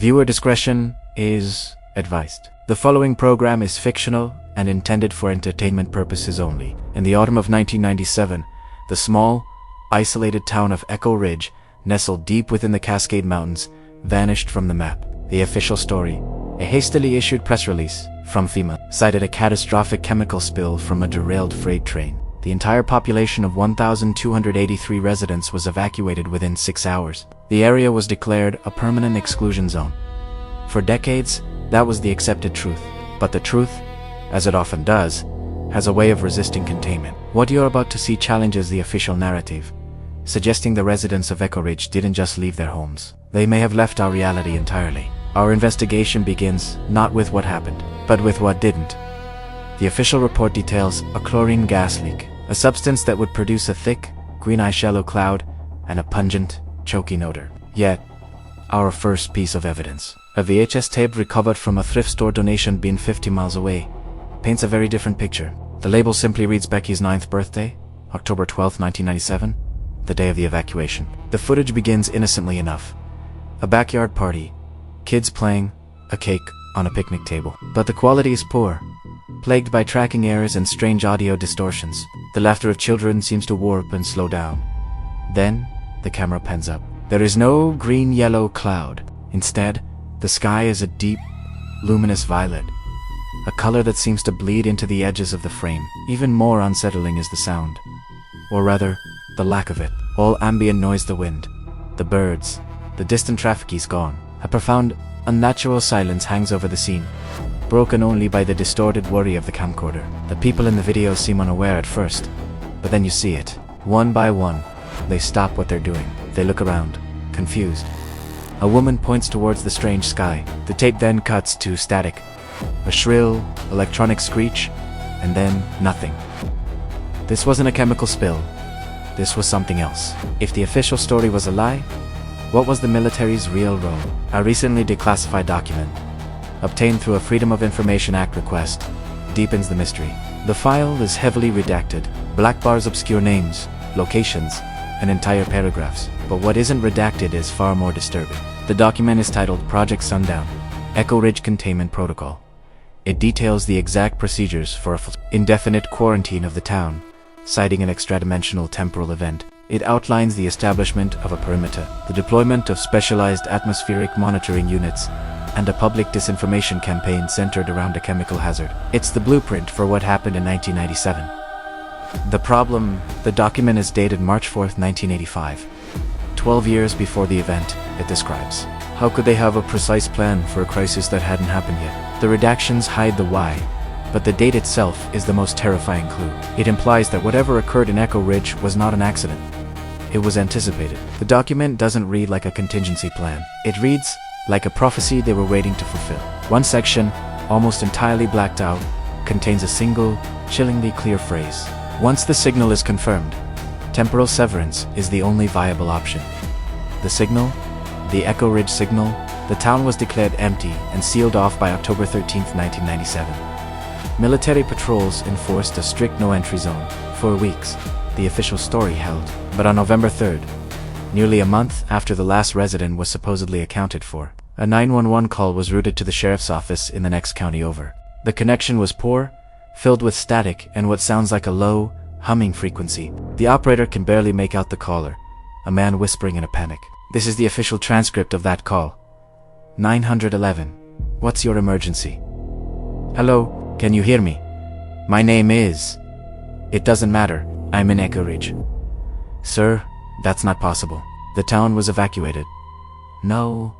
Viewer discretion is advised. The following program is fictional and intended for entertainment purposes only. In the autumn of 1997, the small, isolated town of Echo Ridge, nestled deep within the Cascade Mountains, vanished from the map. The official story, a hastily issued press release from FEMA, cited a catastrophic chemical spill from a derailed freight train. The entire population of 1,283 residents was evacuated within 6 hours. The area was declared a permanent exclusion zone. For decades, that was the accepted truth. But the truth, as it often does, has a way of resisting containment. What you're about to see challenges the official narrative, suggesting the residents of Echo Ridge didn't just leave their homes. They may have left our reality entirely. Our investigation begins not with what happened, but with what didn't. The official report details a chlorine gas leak, a substance that would produce a thick, green eyeshadow cloud and a pungent, choking odor. Yet, our first piece of evidence, a VHS tape recovered from a thrift store donation bin 50 miles away, paints a very different picture. The label simply reads Becky's 9th birthday, October 12, 1997, the day of the evacuation. The footage begins innocently enough. A backyard party, kids playing, a cake on a picnic table. But the quality is poor, plagued by tracking errors and strange audio distortions. The laughter of children seems to warp and slow down. Then, the camera pans up. There is no green-yellow cloud. Instead, the sky is a deep, luminous violet, a color that seems to bleed into the edges of the frame. Even more unsettling is the sound, or rather, the lack of it. All ambient noise, the wind, the birds, the distant traffic is gone. A profound, unnatural silence hangs over the scene, broken only by the distorted worry of the camcorder. The people in the video seem unaware at first, but then you see it. One by one, they stop what they're doing. They look around, confused. A woman points towards the strange sky. The tape then cuts to static, a shrill, electronic screech, and then nothing. This wasn't a chemical spill. This was something else. If the official story was a lie, what was the military's real role? A recently declassified document, obtained through a Freedom of Information Act request, deepens the mystery. The file is heavily redacted. Black bars obscure names, locations, and entire paragraphs. But what isn't redacted is far more disturbing. The document is titled Project Sundown, Echo Ridge Containment Protocol. It details the exact procedures for an indefinite quarantine of the town, citing an extradimensional temporal event. It outlines the establishment of a perimeter, the deployment of specialized atmospheric monitoring units, and a public disinformation campaign centered around a chemical hazard. It's the blueprint for what happened in 1997. The problem, the document is dated March 4, 1985. 12 years before the event, it describes. How could they have a precise plan for a crisis that hadn't happened yet? The redactions hide the why, but the date itself is the most terrifying clue. It implies that whatever occurred in Echo Ridge was not an accident. It was anticipated. The document doesn't read like a contingency plan. It reads like a prophecy they were waiting to fulfill. One section, almost entirely blacked out, contains a single, chillingly clear phrase. Once the signal is confirmed, temporal severance is the only viable option. The signal, the Echo Ridge signal, the town was declared empty and sealed off by October 13, 1997. Military patrols enforced a strict no-entry zone. For weeks, the official story held. But on November 3rd, nearly a month after the last resident was supposedly accounted for, a 911 call was routed to the sheriff's office in the next county over. The connection was poor, filled with static and what sounds like a low, humming frequency. The operator can barely make out the caller, a man whispering in a panic. This is the official transcript of that call. 911. What's your emergency? Hello, can you hear me? My name is... It doesn't matter, I'm in Echo Ridge. Sir, that's not possible. The town was evacuated. No,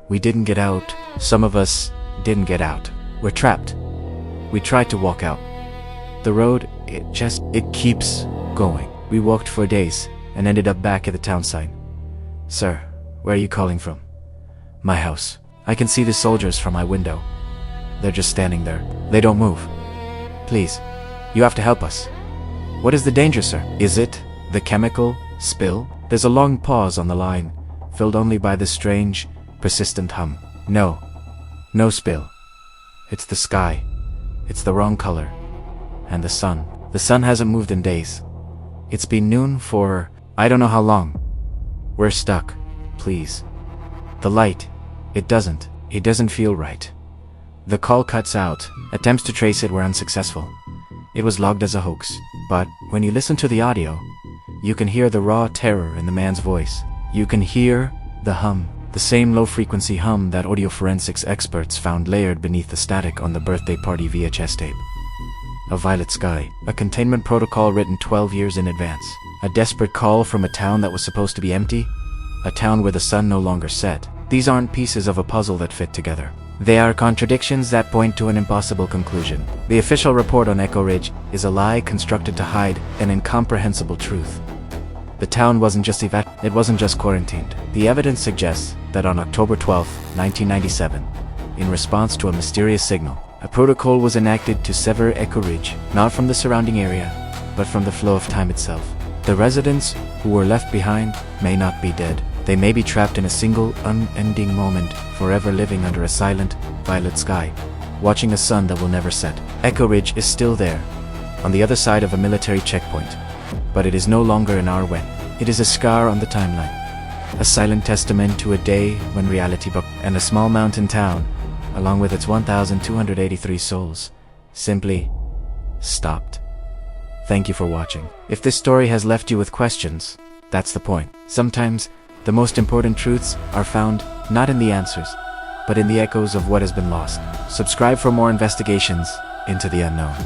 we didn't get out. Some of us didn't get out. We're trapped. We tried to walk out. The road, it keeps going. We walked for days and ended up back at the town site. Sir, where are you calling from? My house. I can see the soldiers from my window. They're just standing there. They don't move. Please, you have to help us. What is the danger, sir? Is it the chemical spill? There's a long pause on the line, filled only by the strange, persistent hum. No spill. It's the sky. It's the wrong color. And the sun. The sun hasn't moved in days. It's been noon for I don't know how long. We're stuck. Please. The light. It doesn't. It doesn't feel right. The call cuts out. Attempts to trace it were unsuccessful. It was logged as a hoax. But when you listen to the audio, you can hear the raw terror in the man's voice. You can hear the hum, the same low-frequency hum that audio forensics experts found layered beneath the static on the birthday party VHS tape. A violet sky, a containment protocol written 12 years in advance. A desperate call from a town that was supposed to be empty, a town where the sun no longer set. These aren't pieces of a puzzle that fit together. They are contradictions that point to an impossible conclusion. The official report on Echo Ridge is a lie constructed to hide an incomprehensible truth. The town wasn't just it wasn't just quarantined. The evidence suggests that on October 12, 1997, in response to a mysterious signal, a protocol was enacted to sever Echo Ridge, not from the surrounding area, but from the flow of time itself. The residents who were left behind may not be dead. They may be trapped in a single, unending moment, forever living under a silent, violet sky, watching a sun that will never set. Echo Ridge is still there, on the other side of a military checkpoint, but it is no longer an Arwen. It is a scar on the timeline, a silent testament to a day when reality and a small mountain town, along with its 1,283 souls, simply stopped. Thank you for watching. If this story has left you with questions, that's the point. Sometimes, the most important truths are found not in the answers, but in the echoes of what has been lost. Subscribe for more investigations into the unknown.